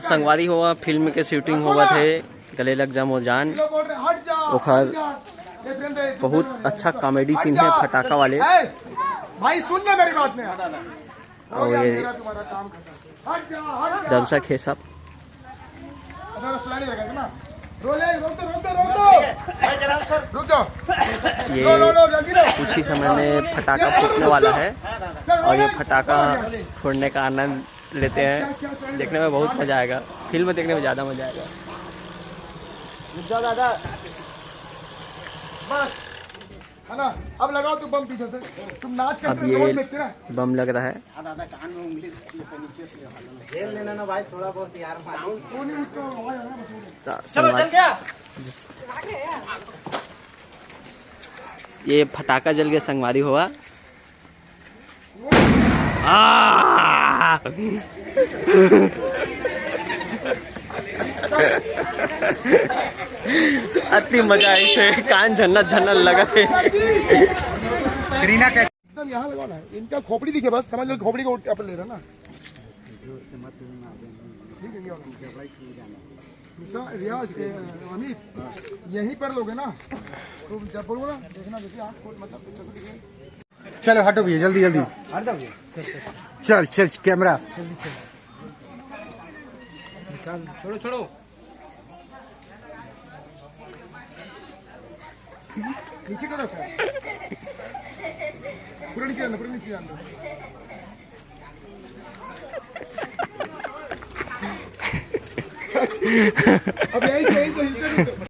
संगवारी हुआ फिल्म के शूटिंग हुआ थे गले लग जा मोर जान ओखर बहुत अच्छा कॉमेडी सीन है फटाका वाले भाई सुन ले मेरी बात में और ये दर्शक है सब ये कुछ ही समय में फटाका फूटने वाला है और ये फटाका फोड़ने का आनंद लेते हैं। देखने में बहुत मजा आएगा, फिल्म देखने में ज्यादा मजा आएगा। दादा बस है ना, अब लगाओ तुम बम पीछे से, तुम नाच करते अब ये बम लग रहा है। दादा कान में उंगली नीचे से खेल लेना ना भाई, थोड़ा बहुत यार चलो चल गया। ये फटाका जल के संगवारी हुआ। अति मजा आई से कान झन्नत झन्नत लगा थे। एकदम यहाँ लगाना है, इनका खोपड़ी दिखे बस, समझ लो खोपड़ी को अपन ले रहा ना। रियाज अमित यहीं पर लोगे ना, तो जब बोलो ना देखना, देखिए आँख मतलब चलो हटो भैया, जल्दी जल्दी हट जाओ भैया। चल चल कैमरा जल्दी से छोड़ो छोड़ो, नीचे करो, पूरा नीचे आना, पूरा नीचे आना। अब यही